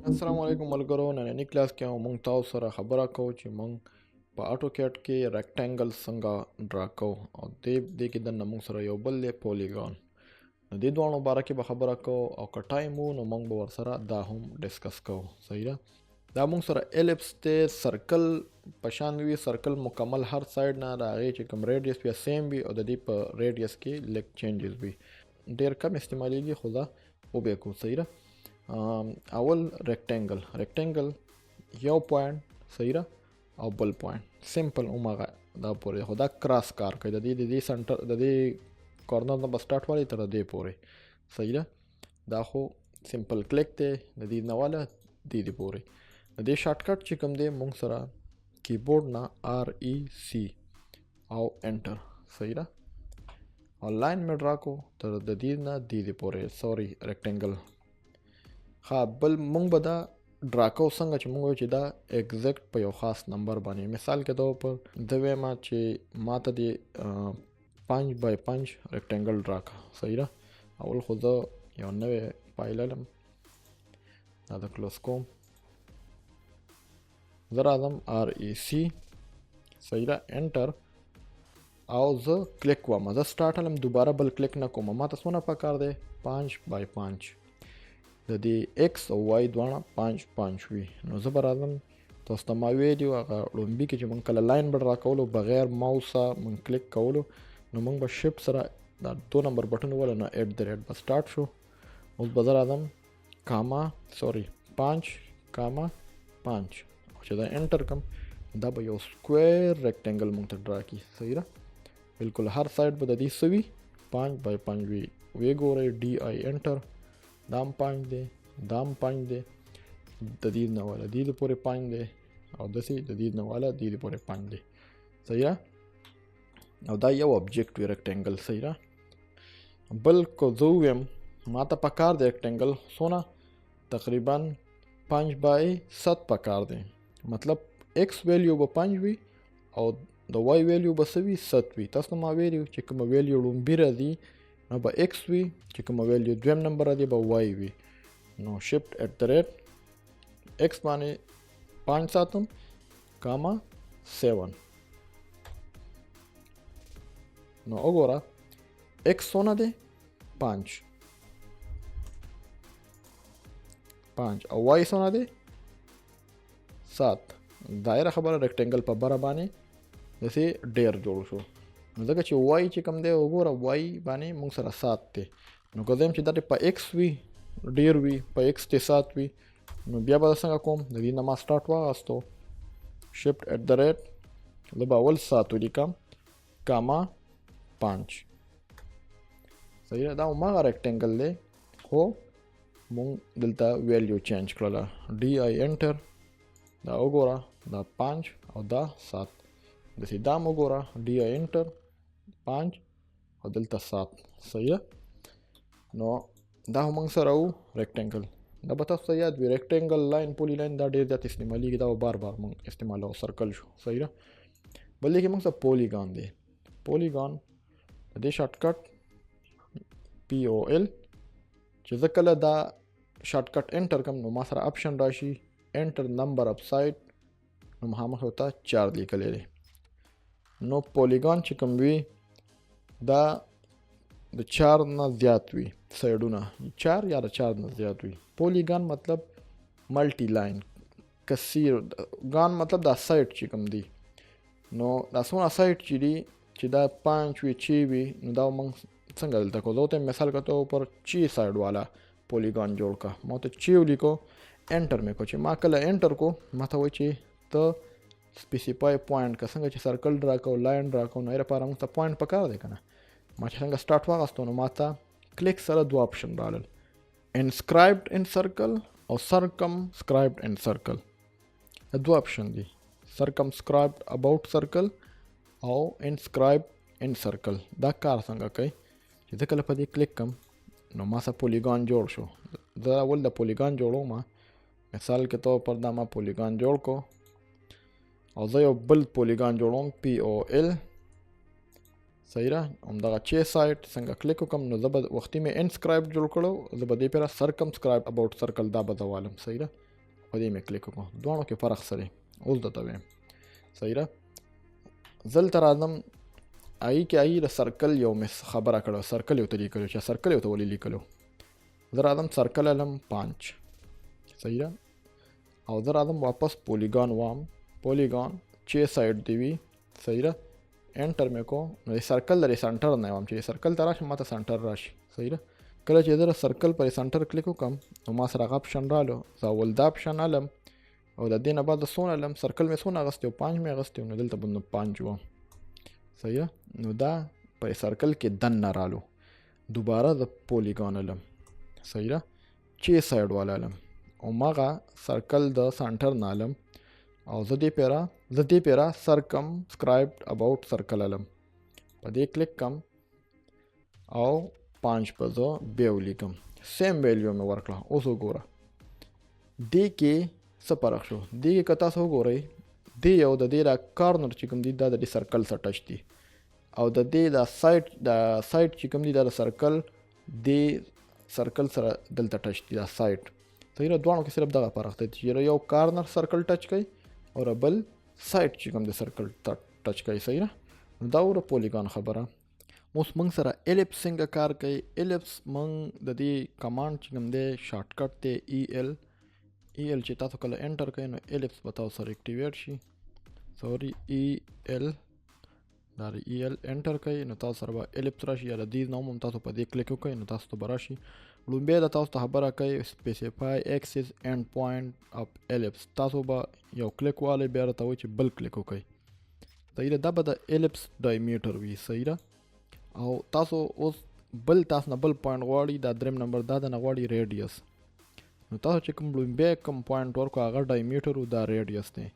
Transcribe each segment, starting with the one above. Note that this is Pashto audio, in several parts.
السلام علیکم ملګرو، نننی کلاس کې موږ تاسو سره خبره کوو چې موږ په AutoCAD کې ریکټنګل څنګه ډرا کوو او دې کې دننه موږ سره یو بل دی پولیګان. د دې دواړو باره کې به خبره کوو او که ټایم وو نو موږ به ورسره دا هم ډسکس کوو. صحیح ده؟ دا موږ سره ایلپس دی، سرکل په شان وي، سرکل مکمل هر سایډ نه د هغې چې کوم ریډیس وي سیم وي او د دې په ریډیس کې لږ چینجز وي. ډېر کم استعمالیږي خو دا وبې کوو. صحیح ده؟ اول ریکټنګل یو پوینټ صحیح ده او بل پوینټ سمپل اومغه دا پورې خو دا کراس کار کوي د دې سنټر د دې کارنر نه به سټارټ والی تر دې پورې. صحیح ده؟ دا خو سمپل کلیک دی د دې نه والا دې پورې. د دې شارټکټ چې کوم دی موږ سره کیبورډ نه REC او انټر. صحیح ده؟ او لاین مې ډرا کو تر د دې نه دې پورې سوري ریکټنګل. ها بل مونږ به دا ډرا کوو څنګه چې مونږ وایو چې دا ایگزیکټ په یو خاص نمبر باندې. مثال کې طور پر زه وایم چې ما ته دې 5x5 ریکټنګل ډرا کړه. صحیح ده؟ اول خو زه یو نوی فایل لرم، دا د کلوز کوم، زه راځم REC. صحیح ده؟ انټر او زه کلیک کوم، زه سټارټ لم دوباره بل کلیک نه کوم. ما ته څونه پکار دی 5x5 د دې x او y دواړه 5 وي. نو زه به راځم تاسو ته ما ویلي وو هغه لومبي کې چې موږ کله لاین به ډرا کولو بغیر ماوسه موږ کلیک کولو نو موږ به شیفټ سره دا 2 نمبر بټن ووهلو نو @ به سټارټ شو. اوس به زه راځم 5 او چې دا انټر کم دا به یو سکویر ریکټنګل موږ ته ډرا کړي. صحیح ده؟ بالکل هر سایډ به د دې څه وي 5x5 وي. وی ګورئ DI انټر، دام 5 دی، دام 5 دی، د دې نه والا دې پورې 5 دی او داسې د دې نه والا دې پورې 5 دی. صحیح ده؟ او دا یو ابجیکټ وي ریکټنګل. صحیح ده؟ بل کو زه ویم ما ته پکار دی ریکټنګل څونه تقریبا 5x7 پکار دی. مطلب x ویلیو به 5 وي او د y ویلیو به څه وي 7 وي. تاسو ما ویلیو چې کومه ویلیو لومبي راځي نو به x وي، چې کومه ویلیو دویم نمبر راځي به y وي. نو شیفټ @ x باندې 5 ساتم کاما 7. نو وګوره x څونه دی 5 او y څونه دی 7. دایره خبره ریکټنګل په بره باندې داسې ډیر جوړ شو. نو ځکه چې وای چې کوم دی وګوره وای باندې موږ سره 7 دی. نو که زه یم چې دا په ایکس وي ډیر وي په ایکس کې 7 وي نو بیا به څنګه کوم د دې نه ما سټارټ واغستو شیفټ @ زه به اول 7 ولیکم کاما 5. صحیح ده؟ دا هماغه ریکټنګل دی خو موږ دلته ویلیو چینج کړله. DI انټر، دا وګوره دا 5 او دا 7. داسې دا وګوره DI انټر 5 او دلته 7. صحیح ده؟ نو دا موږ سره وو ریکټنګل. دا به تاسو ته یاد وي ریکټنګل لاین پولی لاین دا ډېر زیات استعمالیږي، دا بار موږ استعمالوو. سرکل شو. صحیح ده؟ بل دی کې موږ سره پولیګان دی. پولیګان د دې شارټکټ POL چې زه کله دا شارټکټ انټر کم نو ما سره اپشن راشي انټر نمبر اپ سایډ نو مخامخ ورته 4 لیکلی دی. نو پولیګان چې کوم وي دا د 4 نه زیات وي سایډونه، 4 یا د 4 نه زیات وي. پولیګان مطلب ملټي لاین کثیر، ګان مطلب دا سایډ چې کوم دی. نو دا څونه سایډ چې دی چې دا 5 وي 6 وي نو دا موږ څنګه دلته کو. زه ته مثال کته پر 6 سایډ والا پولیګان جوړ کا. ما ته 6 ولیکو انټر مې کو. چې ما کله انټر کو ما ته وایي چې ته سپیسیفای پوینټ که څنګه چې سرکل ډرا کو لاین ډرا کو نو یې لپاره موږ ته پوینټ پکار دی که نه. ما چې څنګه سټارټ واغستو نو ما ته کلیک سره 2 اپشن رالل، انسکرایبډ ان سرکل او سرکمسکرایبډ ان سرکل. 2 اپشن دي، سرکمسکرایبډ اباوټ سرکل او انسکرایبډ ان سرکل. دا کار څنګه کوي چې زه کله په دې کلیک کم نو ما سره پولیګان جوړ شو. زه اول د پولیګان جوړوم، مثال کې طور پر دا ما پولیګان جوړ کو او زه یو بل پولیګان جوړوم POL صحیح را همدغه چې سایټ څنګه کلیک وکم نو زه به وختي مې انسکرایب جوړ کړو زه به دې پیره سرکم سکرایب اباوټ سرکل دا به زوالم صحیح را په دې مې کلیک وکړو دواړو کې فرق سره اوس درته وایم صحیح را دلته راځم آی کې آی د سرکل یو مې خبره کړه سرکل یو ته لیکلو چې سرکل یو ته ولې لیکلو زه راځم سرکل علم 5 صحیح را او زه راځم واپس پولیګان وام پولیګان چې سایډ دی وي صحیح را انټر مې کو نو سرکل لري سنټر نه وام چې سرکل ته راشم ماته سنټر راشي صحیح را کله چې زه سرکل پر سنټر کلیک وکم نو ما سره هغه اپشن رالو زه اول دا اپشن علم او د دې نه بعد څونه علم سرکل مې څونه اغوستی 5 مې اغوستی نو دلته به نو 5 وم صحیح نو دا پر سرکل کې دننه رالو دوباره د پولیګان علم صحیح را چې سایډ والا علم او ماغه سرکل د سنټر نه علم او زه دې پیرا سرکم سکرایب اباوټ سرکل علم په دې کلیک کم او 5 په زه بیا ولیکم سیم ویلیو مې ورکړه اوس وګوره دې کې څه فرق شو دې کې که تاسو وګورئ دې یو د دې دا کارنر چې کوم دی دا د سرکل سره ټچ دی او د دې دا سایډ چې کوم دی دا د سرکل دې سرکل سره دلته ټچ دی دا سایډ صحیح را دوانو کې صرف دغه فرق دی چې یو کارنر سرکل ټچ کوي او بل سایډ چې کوم دی سرکل ټچ کوي صحیح را دا وره پولیګان خبره اوس موږ سره الیپس څنګه کار کوي الیپس موږ د دې کمانډ چې کوم دی شارټ کټ دی ای ال چې تاسو کله انټر کوئ نو الیپس به تاسو سره اکټیویټ شي سوري ای ال دا ای ال انټر کوئ نو تاسو سره به الیپس راشي یا د دې نوم هم تاسو په دې کلیک وکړئ نو تاسو ته به راشي لومبیا د تاسو ته خبره کوي سپیسیفای ایکسس اینډ پوینټ اف الیپس تاسو به یو کلیک والی بیا راته وایي چې بل کلیک وکړئ صحیح ده دا به د الیپس ډایمیټر وي صحیح ده او تاسو اوس بل تاسو نه بل پوینټ غواړي دا دریم نمبر دا د نه غواړي ریډیس نو تاسو چې کوم لومبیا کوم پوینټ ورکو هغه ډایمیټر او دا ریډیس دی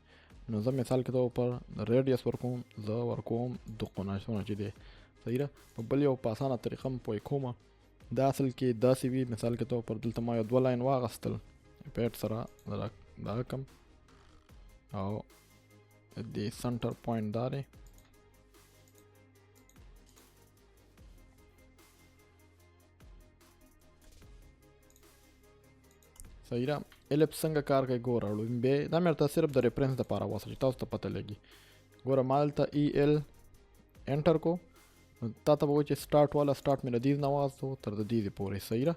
نو زه مثال کې ته پر ریډیس ورکوم زه ورکوم 2 قناشونه چې دی صحیح ده په بل یو په اسانه طریقه م پوی کوم دا اصل کې داسې وي مثال کې ته پر دلته ما یو 2 لاین واغستل پیټ سره دا کم او د سنټر پوینټ دا دی صحیح را الیپس څنګه کار کوي ګوره لومبیا دا مې ورته صرف د ریفرنس دپاره واسه چې تاسو ته پته لګي ګوره ما دلته ای ال انټر کو نو تا ته به وایي چې سټارټ والا سټارټ مې د دې نه واغستو تر د دې پورې صحیح را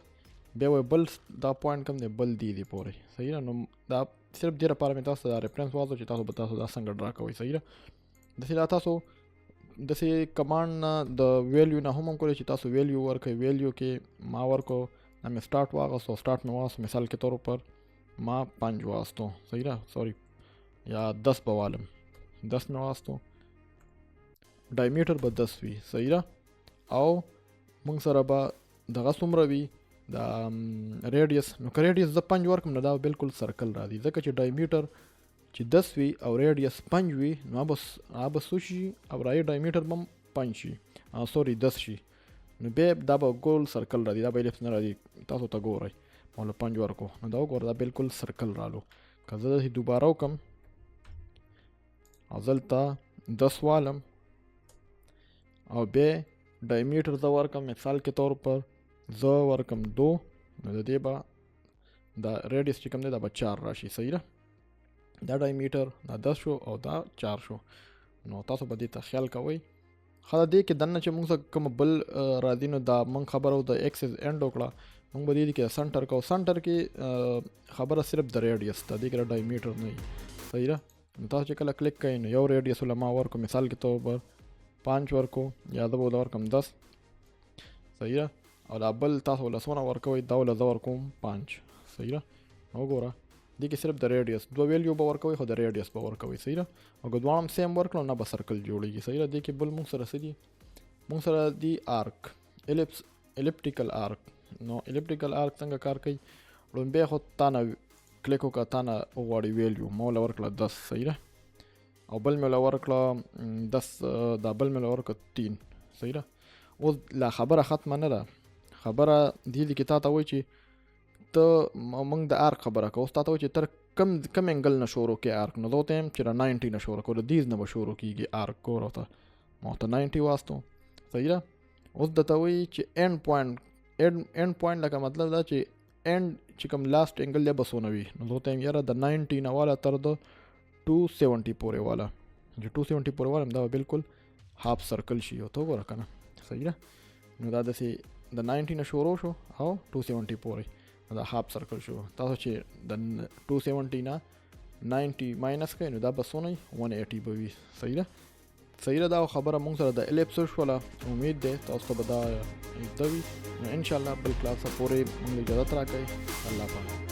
بیا وایي بل دا پوینټ کم دی بل دې پورې صحیح را نو دا صرف دې لپاره مې تاسو ته دا ریفرنس واغستو چې تاسو به تاسو دا څنګه ډرا کوئ صحیح را داسې دا تاسو داسې کمانډ نه د ویلیو نه هم کولی چې تاسو ویلیو ورکوئ ویلیو کې ما ورکو دا مې سټارټ واغستو سټارټ مې واغستو مثال کې طور پر ما 5 واغستو صحیح را سوري یا 10 به والم 10 مې واغستو ډایمیټر به 10 وي صحیح را او موږ سره به دغه څومره وي دا ریډیس نو که ریډیس زه 5 ورکم نو دا بالکل سرکل راځي ځکه چې ډایمیټر چې 10 وي او ریډیس 5 وي نو هغه به څو شي او رایې ډایمیټر به 5 شي سوري 10 شي نو بیا دا به ګول سرکل راځي دا به الیپس نه راځي تاسو ته ګورئ ما له 5 ورکو نو دا وګوره دا بالکل سرکل رالو که زه داسې دوباره وکړم او دلته 10 والم او بیا ډایمیټر زه ورکم مثال کې طور پر زه ورکم 2 نو د دې به دا ریډیس چې کوم دی دا به 4 راشي صحیح ده دا ډایمیټر دا 10 شو او دا 4 شو نو تاسو به دې ته خیال کوئ خدا دې کې دنه چې موږ کوم بل راځي نو دا موږ خبرو د ایکسس اینډ وکړه موږ به دې کې سنټر کو سنټر کې خبره صرف د ریډیس ته دې کې ډایمیټر نه صحیح ده نو تاسو چې کله کلیک کوئ نو یو ریډیس ول ما ورکو مثال کې طور پر 5 ورکو یا دا به ورکم 10 صحیح ده او دا بل تاسو ول څونه ورکوئ دا ول زه ورکوم 5 صحیح ده نو ګوره دې کې صرف د ریډیس 2 ویلیو به ورکوئ خو د ریډیس به ورکوئ صحیح ده او که دواړه هم سیم ورکړو نه به سرکل جوړیږي صحیح ده دې کې بل موږ سره څه دي موږ سره دي آرک الیپټیکل آرک نو الیپټیکل آرک څنګه کار کوي لومبیا خو تا نه کلیک وکړه تا نه وغواړي ویلیو ما ورله ورکړه 10 صحیح ده او بل مې ورله ورکړه 10 دا بل مې ورله ورکړه 3 صحیح ده اوس لا خبره ختمه نه ده خبره دې کې تا ته وایي چې ته موږ د آرک خبره کوو اوس تا ته وایي چې تر کم انګل نه شروع کې آرک نو زه ته چې 90 نه شروع کوو د دیز نه به شروع کېږي آرک ګوره ته ما ورته 90 واستو صحیح ده. اوس درته وایي چې اینډ پوینټ لکه مطلب دا چې اینډ چې کوم لاست انګل دی به څونه وي. نو زه ورته وایم یاره د 90 نه والا تر د 270 پورې والا، چې 270 پورې والا دا به بالکل هاف سرکل شي. او ته وګوره که نه صحیح ده. نو دا داسې د 90 نه شروع شو او 270 پورې دا هاف سرکل شو. تاسو چې د 270 نه 90 ماینس کوي نو دا به څونه 180 به وي. صحیح ده. صحیح ده. دا خبره موږ سره د الیپس شوله. امید دی تاسو ته به دا زده وي. نو انشاءالله بل کلاس پورې موږ اجازت راکوئ. الله پاک.